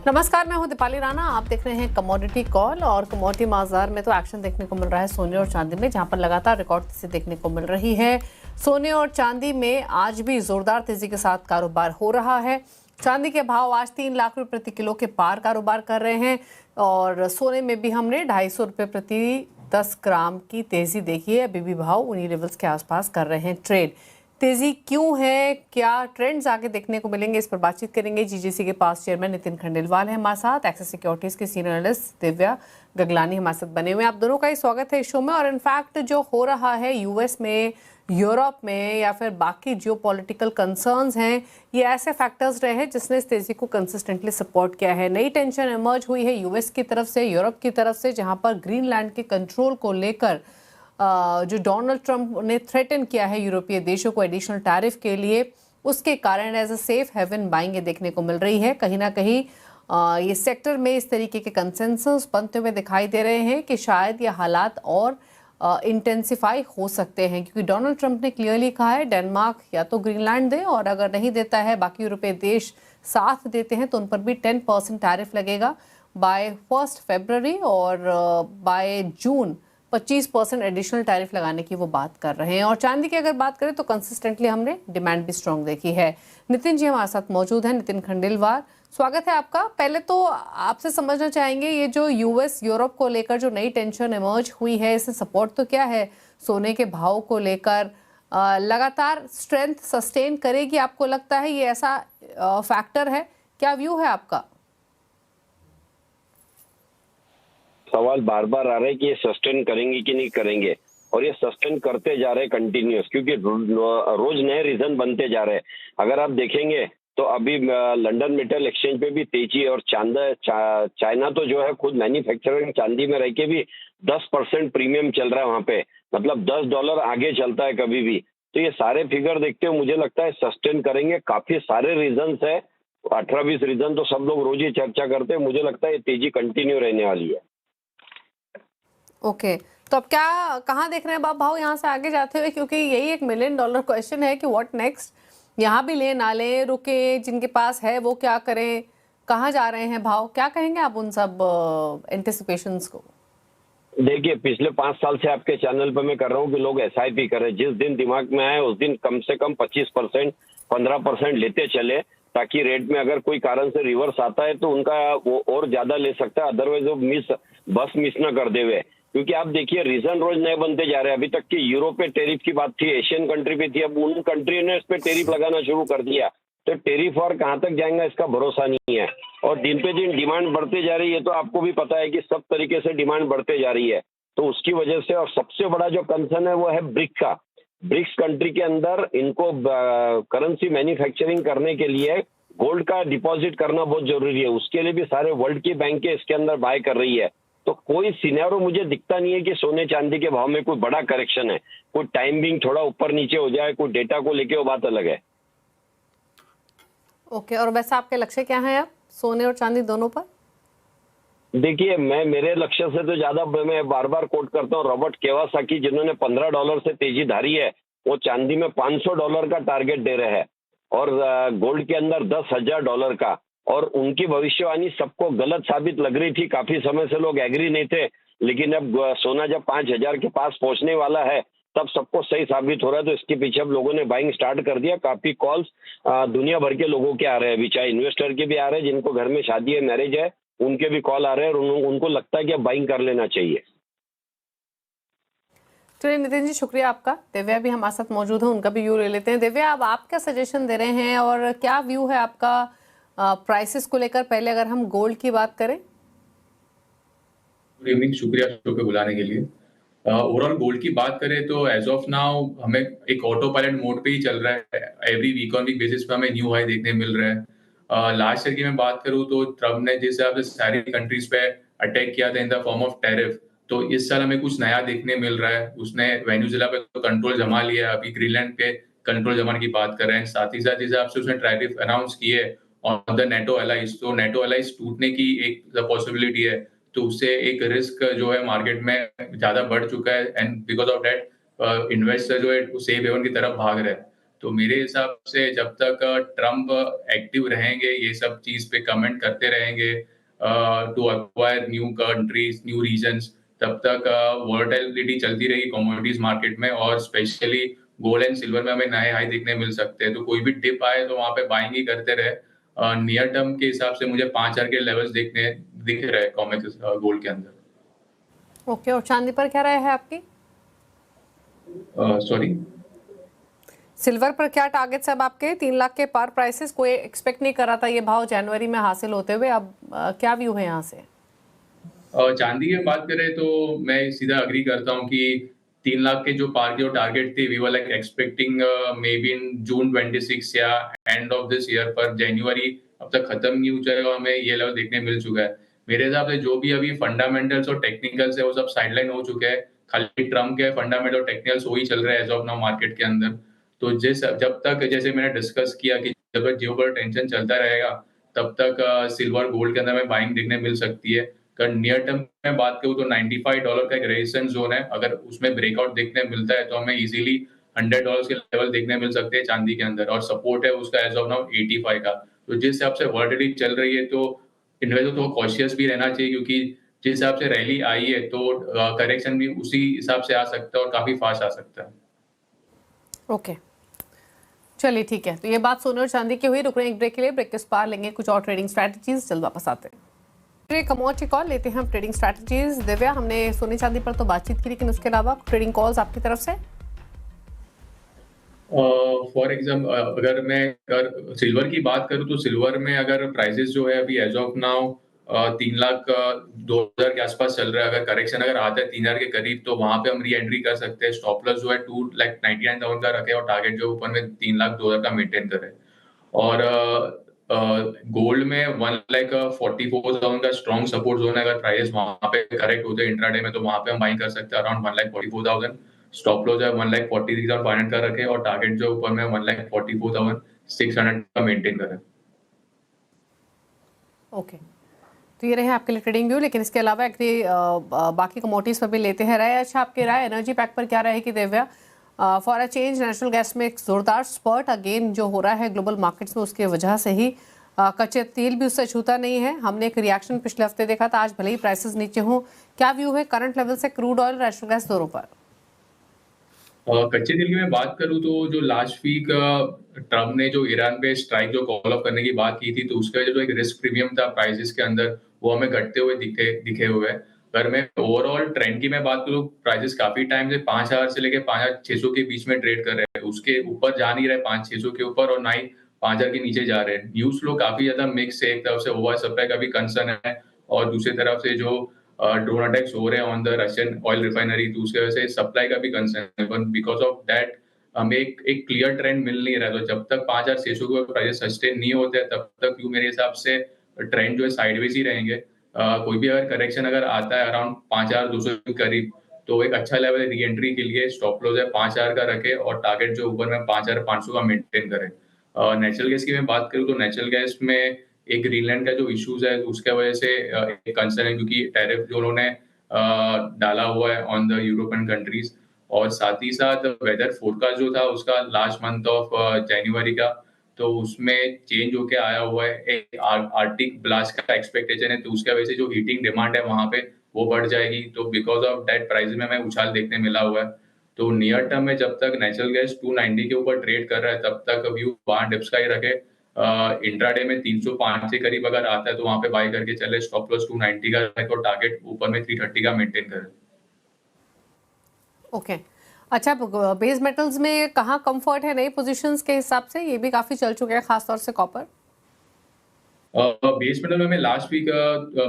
नमस्कार, मैं हूं दीपाली राणा। आप देख रहे हैं कमोडिटी कॉल। और कमोडिटी बाजार में तो एक्शन देखने को मिल रहा है सोने और चांदी में, जहां पर लगातार रिकॉर्ड तेजी देखने को मिल रही है। सोने और चांदी में आज भी जोरदार तेजी के साथ कारोबार हो रहा है। चांदी के भाव आज 3 लाख रुपए प्रति किलो के पार कारोबार कर रहे हैं और सोने में भी हमने 250 रुपए प्रति 10 ग्राम की तेजी देखी है। अभी भी भाव उन्हीं लेवल्स के आसपास कर रहे हैं ट्रेड। तेजी क्यों है, क्या ट्रेंड्स आगे देखने को मिलेंगे, इस पर बातचीत करेंगे। जीजीसी के पास चेयरमैन नितिन खंडेलवाल है हमारे साथ, एक्सिस सिक्योरिटीज के सीनियर एनालिस्ट दिव्या गगलानी हमारे साथ बने हुए हैं। आप दोनों का ही स्वागत है इस शो में। और इनफैक्ट जो हो रहा है यूएस में, यूरोप में या फिर बाकी जो पॉलिटिकल कंसर्न्स हैं, ये ऐसे फैक्टर्स रहे हैं जिसने इस तेजी को कंसिस्टेंटली सपोर्ट किया है। नई टेंशन इमर्ज हुई है यूएस की तरफ से, यूरोप की तरफ से, जहां पर ग्रीनलैंड के कंट्रोल को लेकर जो डोनाल्ड ट्रंप ने थ्रेटन किया है यूरोपीय देशों को एडिशनल टैरिफ के लिए, उसके कारण as a safe haven buying ये देखने को मिल रही है। कहीं ना कहीं ये सेक्टर में इस तरीके के कंसेंसस बनते हुए दिखाई दे रहे हैं कि शायद ये हालात और इंटेंसिफाई हो सकते हैं, क्योंकि डोनाल्ड ट्रंप ने क्लियरली कहा है डेनमार्क या तो ग्रीनलैंड दे, और अगर नहीं देता है, बाकी यूरोपीय देश साथ देते हैं तो उन पर भी 10% टैरिफ लगेगा बाय 1 फरवरी, और बाय जून 25% एडिशनल टैरिफ लगाने की वो बात कर रहे हैं। और चांदी की अगर बात करें तो कंसिस्टेंटली हमने डिमांड भी स्ट्रॉन्ग देखी है। नितिन जी हमारे साथ मौजूद हैं, नितिन खंडेलवाल, स्वागत है आपका। पहले तो आपसे समझना चाहेंगे, ये जो यूएस यूरोप को लेकर जो नई टेंशन इमर्ज हुई है, इससे सपोर्ट तो क्या है सोने के भाव को लेकर? लगातार स्ट्रेंथ सस्टेन करेगी आपको लगता है? ये ऐसा फैक्टर है, क्या व्यू है आपका? सवाल बार बार आ रहे हैं कि ये सस्टेन करेंगे कि नहीं करेंगे, और ये सस्टेन करते जा रहे हैं कंटिन्यूस, क्योंकि रोज नए रीजन बनते जा रहे हैं। अगर आप देखेंगे तो अभी लंदन मेटल एक्सचेंज पे भी तेजी, और चाइना तो जो है खुद मैन्युफैक्चरिंग चांदी में रह के भी 10% प्रीमियम चल रहा है वहां पे, मतलब $10 आगे चलता है कभी भी। तो ये सारे फिगर देखते हुए मुझे लगता है सस्टेन करेंगे। काफी सारे रीजन है, 18-20 रीजन तो सब लोग रोज ही चर्चा करते हैं। मुझे लगता है ये तेजी कंटिन्यू रहने वाली है। ओके, तो अब क्या, कहाँ देख रहे हैं आप भाव यहाँ से आगे जाते हुए? क्योंकि यही एक $1 मिलियन क्वेश्चन है कि व्हाट नेक्स्ट। यहाँ भी ले ना ले, रुके, जिनके पास है वो क्या करें, कहाँ जा रहे हैं भाव? क्या कहेंगे आप उन सब एंटिसिपेशंस को? देखिए, पिछले 5 साल से आपके चैनल पर मैं कर रहा हूँ कि लोग एसआईपी करें। जिस दिन दिमाग में आए उस दिन कम से कम 25%, 15% लेते चले, ताकि रेट में अगर कोई कारण से रिवर्स आता है तो उनका वो और ज्यादा ले सकता है, अदरवाइज वो बस मिस ना कर दे हुए। क्योंकि आप देखिए रीजन रोज नए बनते जा रहे हैं। अभी तक की यूरोप पे टेरिफ की बात थी, एशियन कंट्री पे थी, अब उन कंट्री ने इस पे टेरिफ लगाना शुरू कर दिया। तो टेरिफ और कहाँ तक जाएगा इसका भरोसा नहीं है, और दिन पे दिन डिमांड बढ़ते जा रही है। तो आपको भी पता है कि सब तरीके से डिमांड बढ़ते जा रही है, तो उसकी वजह से। और सबसे बड़ा जो कंसर्न है वो है ब्रिक्स कंट्री के अंदर इनको करेंसी मैन्युफैक्चरिंग करने के लिए गोल्ड का डिपॉजिट करना बहुत जरूरी है। उसके लिए भी सारे वर्ल्ड की बैंकें इसके अंदर बाय कर रही है। तो कोई सिनेरियो मुझे दिखता नहीं है कि सोने चांदी के भाव में कोई बड़ा करेक्शन है। कोई टाइमिंग थोड़ा ऊपर नीचे हो जाए, कोई डेटा को लेके वो बात अलग है। ओके, और वैसे आपके लक्ष्य क्या है आप सोने और चांदी दोनों पर? देखिए, मेरे लक्ष्य से तो ज्यादा मैं बार बार कोट करता हूँ रॉबर्ट केवासाकी, जिन्होंने $15 से तेजी धारी है। वो चांदी में $500 का टारगेट दे रहे हैं, और गोल्ड के अंदर $10,000 का। और उनकी भविष्यवाणी सबको गलत साबित लग रही थी, काफी समय से लोग एग्री नहीं थे, लेकिन अब सोना जब 5,000 के पास पहुंचने वाला है तब सबको सही साबित हो रहा है। तो इसके पीछे अब लोगों ने बाइंग स्टार्ट कर दिया। काफी कॉल्स दुनिया भर के लोगों के आ रहे हैं, अभी चाहे इन्वेस्टर के भी आ रहे हैं, जिनको घर में शादी है, मैरिज है, उनके भी कॉल आ रहे हैं, और उनको लगता है कि अब बाइंग कर लेना चाहिए। चलिए नितिन जी, शुक्रिया आपका। दिव्या भी हमारे साथ मौजूद है, उनका भी व्यू ले लेते हैं। दिव्या, अब आप क्या सजेशन दे रहे हैं और क्या व्यू है आपका प्राइसेस को लेकर? पहले अगर हम गोल्ड की बात करें। गुड इवनिंग, शुक्रिया शो पे बुलाने के लिए। ओवरऑल गोल्ड की बात करें तो एज ऑफ नाउ हमें एक ऑटो पायलट मोड पे ही चल रहा है। Every week on week basis पे हमें न्यू हाई देखने मिल रहा है। लास्ट ईयर की मैं बात करूं तो ट्रम्प ने जिस हिसाब से सारी कंट्रीज पे अटैक किया था in the form of tariff, तो इस साल हमें कुछ नया देखने मिल रहा है। उसने वेनेजुएला पे तो कंट्रोल जमा लिया है, अभी ग्रीनलैंड पे कंट्रोल जमाने की बात कर रहे हैं। साथ ही साथ जिस हिसाब से उसने टैरिफ अनाउंस किए ऑन द नेटो एलाइज, तो नेटो एलाइज टूटने की एक पॉसिबिलिटी है। तो उससे एक रिस्क जो है मार्केट में ज्यादा बढ़ चुका है, and because of that investor जो है सेफ हेवन की तरफ भाग रहे हैं। तो मेरे हिसाब से जब तक ट्रम्प एक्टिव रहेंगे, ये सब चीज़ पे कमेंट करते रहेंगे to acquire new countries, new regions, तब तक वोलेटिलिटी चलती रहेगी कमोडिटीज मार्केट में, और स्पेशली गोल्ड एंड सिल्वर में हमें नए हाई देखने मिल सकते हैं। तो कोई भी डिप आए तो वहाँ पे बाइंग ही करते रहे। नियर टर्म के हिसाब से मुझे 5,000 के लेवल्स दिख रहे कॉमेक्स गोल्ड के अंदर। ओके, और चांदी पर क्या राय है आपकी? सॉरी, सिल्वर पर क्या टारगेट्स अब आपके? 3 लाख के पार प्राइसेस, कोई एक्सपेक्ट नहीं कर रहा था ये भाव जनवरी में हासिल होते हुए, अब क्या व्यू है यहाँ से? चांदी की बात करें तो मैं सीधा अग्री करता हूँ कि 3 लाख के जो पार के जो टारगेट थे, we were like expecting may be in June 26 या एंड ऑफ दिस ईयर, पर जनवरी अब तक खत्म नहीं हो जाएगा, हमें ये लेवल देखने मिल चुका है। मेरे हिसाब से जो भी अभी फंडामेंटल्स और टेक्निकल्स है वो सब साइडलाइन हो चुके हैं, खाली ट्रम्प के फंडामेंटल और टेक्निकल्स वही चल रहे हैं एज ऑफ नाउ मार्केट के अंदर। तो जब तक, जैसे मैंने डिस्कस किया कि जब तक जियोपॉलिटिकल टेंशन चलता रहेगा तब तक सिल्वर गोल्ड के अंदर हमें बाइंग देखने मिल सकती है। अगर नियर टर्म में बात करूँ तो $95 का एक रेजिस्टेंस जोन है, अगर उसमें ब्रेकआउट देखने मिलता है तो हमें इजीली $100 के लेवल देखने मिल सकते हैं चांदी के अंदर, और सपोर्ट है उसका एज ऑफ नाउ 85 का। तो जिस हिसाब से वॉलेटिलिटी चल रही है तो इन्वेस्टर को कॉशियस भी रहना चाहिए, क्योंकि जिस हिसाब से रैली आई है तो करेक्शन भी उसी हिसाब से आ सकता है और काफी फास्ट आ सकता है। ओके, चलिए ठीक है, तो ये बात सोने और चांदी की हुई। रुक रहे हैं एक ब्रेक के लिए, ब्रेक के पार लेंगे कुछ और ट्रेडिंग स्ट्रैटेजीज, जल्द वापस आते हैं। कमोडिटी कॉल लेते हैं हम, ट्रेडिंग स्ट्रैटेजीज। दिव्या, हमने सोने चांदी पर तो बातचीत की, लेकिन उसके अलावा ट्रेडिंग कॉल्स आपकी तरफ से? फॉर एग्जाम्पल अगर मैं अगर सिल्वर की बात करूँ तो सिल्वर में अगर प्राइसेस जो है अभी एज ऑफ नाउ 3,02,000 के आसपास चल रहा है, अगर करेक्शन अगर आता है 3,000 के करीब तो वहां पे हम री एंट्री कर सकते हैं। स्टॉप लॉस जो है 2,99,000 का रखे और टारगेट जो ऊपर में 3,02,000 का मेंटेन करे। और गोल्ड में 1,44,000 का स्ट्रॉन्ग सपोर्ट जोन है, अगर प्राइस वहां पे करेक्ट होते हैं इंट्राडे में तो वहां पे हम बाइंग कर सकते हैं अराउंड 1,44,000। स्टॉप लॉस है 1,43,500 का रखे और टारगेट जो ऊपर में 1,44,600 का मेंटेन करें। ओके, तो ये रहे आपके लिए ट्रेडिंग व्यू, लेकिन इसके अलावा बाकी कमोडिटीज पर भी लेते हैं राय। अच्छा, आपकी राय एनर्जी पैक पर क्या रहेगी Divya? For a change natural gas में एक जोरदार स्पर्ट अगेन जो हो रहा है ग्लोबल मार्केट्स में, उसकी वजह से ही कच्चे तेल भी उससे छूता नहीं है। हमने एक रिएक्शन पिछले हफ्ते देखा था, आज भले ही प्राइसेस नीचे हों, क्या व्यू है करंट लेवल से क्रूड ऑयल, नेचुरल गैस दोनों पर? कच्चे तेल की मैं बात करूं तो जो लास्ट वीक ट्रम्प ने जो ईरान पे स्ट्राइक जो कॉल ऑफ करने की बात की थी, तो उसका जो एक रिस्क प्रीमियम था प्राइसेस के अंदर वो हमें घटते हुए दिखे हुए हैं। अगर मैं ओवरऑल ट्रेंड की मैं बात करूं, प्राइसेस काफी टाइम से 5,000 से लेके 5,600 के बीच में ट्रेड कर रहे हैं, उसके ऊपर जा नहीं रहे 5,600 के ऊपर और ना ही 5,000 के नीचे जा रहे हैं। न्यूज फ्लो काफी ज्यादा मिक्स है, एक तरफ से ओवर सप्लाई का भी कंसर्न है और दूसरी तरफ से जो ड्रोन अटैक्स हो रहे हैं on the Russian oil refinery, तो उसके वजह से सप्लाई का भी कंसर्न है। बिकॉज ऑफ दैट हमें एक क्लियर ट्रेंड मिल नहीं रहा है। तो जब तक 5,600 के प्राइस सस्टेन नहीं होते तब तक यू मेरे हिसाब से ट्रेंड जो है साइडवेज ही रहेंगे। कोई भी अगर करेक्शन अगर आता है अराउंड 5,200 के करीब तो एक अच्छा लेवल है री एंट्री के लिए। स्टॉप लॉस है 5,000 का रखे और टारगेट जो ऊपर में 5,500 का मेंटेन करें। नेचुरल गैस की मैं बात करूँ तो नेचुरल गैस में एक ग्रीनलैंड का जो इश्यूज है उसके वजह से एक कंसर्न है, क्योंकि टैरिफ जो उन्होंने डाला हुआ है ऑन द यूरोपियन कंट्रीज, और साथ ही साथ वेदर फोरकास्ट जो था उसका लास्ट मंथ ऑफ जनवरी का, तो उसमें चेंज होके आया हुआ है। एक आर्टिक ब्लास्ट का एक्सपेक्टेशन है, तो उसके वजह से जो हीटिंग डिमांड है वहां पे वो बढ़ जाएगी। तो बिकॉज ऑफ दैट प्राइस में हमें उछाल देखने मिला हुआ है। तो नियर टर्म में जब तक नेचुरल गैस 290 के ऊपर ट्रेड कर रहा है तब तक व्यू वहां डिप्स का ही रखे। इंट्राडे में 305 के करीब अगर आता है तो वहां पे बाय करके चले। स्टॉप लॉस 290 का रखे और टारगेट ऊपर में 330 का मेंटेन करें। ओके, अच्छा, बेस मेटल्स में कहाँ कंफर्ट है नई पोजीशंस के हिसाब से? ये भी काफी चल चुके हैं, खासतौर से कॉपर। बेस मेटल में हमें लास्ट वीक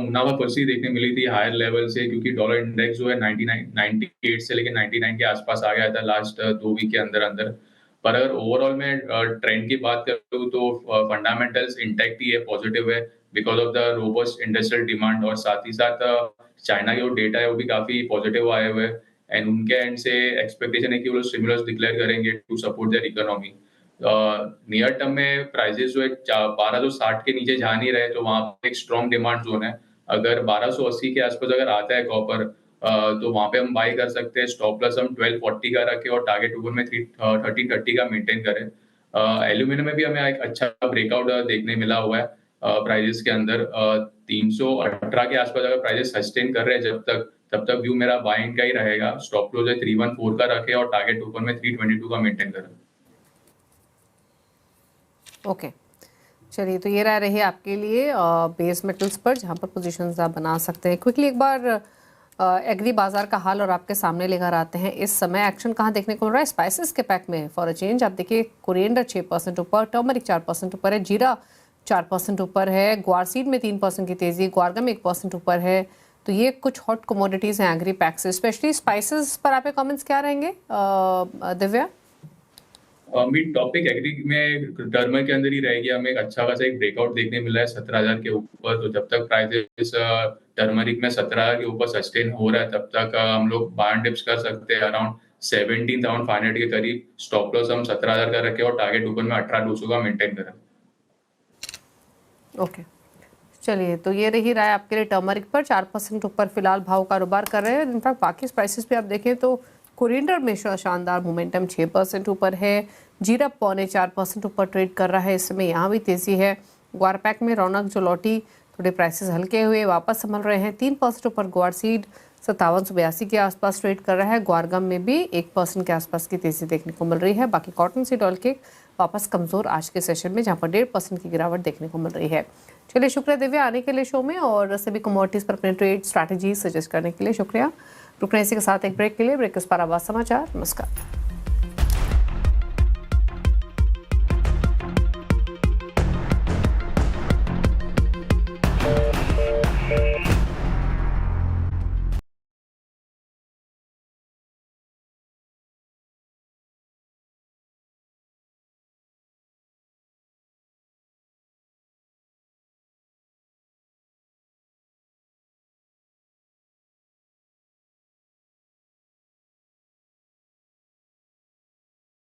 मुनाफा पर्सी देखने मिली थी हायर लेवल से, क्योंकि डॉलर इंडेक्स जो है 98 से लेके 99 के आसपास आ गया था लास्ट 2 वीक के अंदर अंदर। पर अगर ओवरऑल में ट्रेंड की बात करूँ तो फंडामेंटल्स इंटैक्ट ही है, पॉजिटिव है because of the robust industrial demand, और साथ ही साथ चाइना के जो डेटा है वो भी काफी पॉजिटिव आए हुए हैं एंड उनके एंड से एक्सपेक्टेशन है कि वो स्टिमुलस डिक्लेयर करेंगे to support their economy. Near term में प्राइसेस जो है 1260 के नीचे जा नहीं रहे, तो वहां पे एक स्ट्रॉन्ग डिमांड जोन है। अगर 1280 के आसपास अगर आता है कॉपर तो वहां पे हम बाई कर सकते हैं। स्टॉप लॉस हम 1240 का रखें और टारगेट ऊपर में 1330 का मेंटेन करें। एल्यूमिनियम में भी हमें एक अच्छा ब्रेकआउट देखने मिला हुआ है प्राइजेस के अंदर। 318 के आसपास अगर प्राइजेस सस्टेन कर रहे हैं तब तक व्यू मेरा बाइंग का ही रहेगा। स्टॉप क्लोज है 314 का रखे और टारगेट ऊपर में 322 का मेंटेन करें। ओके, चलिए, तो ये राय रही आपके लिए बेस मेटल्स पर, जहां पर पोजीशंस आप बना सकते हैं। क्विकली एक बार एग्री बाजार का हाल और आपके सामने लेकर आते हैं। इस समय एक्शन कहाँ देखने को मिल रहा है? स्पाइसेस के पैक में फॉर अ चेंज आप देखिए, कोरिएंडर 6% ऊपर, टर्मरिक 4% ऊपर है, जीरा 4% ऊपर है, ग्वारसीड में 3% की तेजी, ग्वारगम 1% ऊपर है। तो ये कुछ हॉट कमोडिटीज हैं एग्री पैक से, स्पेशली स्पाइसेस पर आपके कमेंट्स क्या रहेंगे दिव्या? मिड टॉपिक एग्री में टर्मर के अंदर ही रहेगी। हमें एक अच्छा खासा एक ब्रेकआउट देखने मिला है 17,000 के ऊपर। तो जब तक प्राइसेस टर्मरिक में 17,000 के ऊपर सस्टेन हो रहा है तब तक हम लोग बाय डिप्स कर सकते हैं अराउंड 17,500 के करीब। स्टॉप लॉस हम 17,000 का रखें और टारगेट ऊपर में 18,200 का मेंटेन करें। ओके, चलिए, तो ये रही राय आपके लिए टर्मरिक पर। 4% ऊपर फिलहाल भाव कारोबार कर रहे हैं। इनफैक्ट बाकी स्पाइसेस पे आप देखें तो कोरिएंडर में शानदार मोमेंटम 6% ऊपर है, जीरा 4.25% ऊपर ट्रेड कर रहा है इस समय, यहाँ भी तेजी है। ग्वारपैक में रौनक जो लौटी, थोड़े प्राइसेस हल्के हुए वापस संभल रहे हैं। 3% ऊपर ग्वारसीड 5782 के आसपास ट्रेड कर रहा है। ग्वारगम में भी 1% के आसपास की तेजी देखने को मिल रही है। बाकी कॉटन सीड ऑयल के वापस कमजोर आज के सेशन में, जहाँ पर 1.5% की गिरावट देखने को मिल रही है। चलिए, शुक्रिया दिव्या आने के लिए शो में और सभी कमोडिटीज पर अपने ट्रेड स्ट्रैटेजी सजेस्ट करने के लिए शुक्रिया। रुकने इसी के साथ एक ब्रेक के लिए। ब्रेक के उस पर आवाज समाचार। नमस्कार।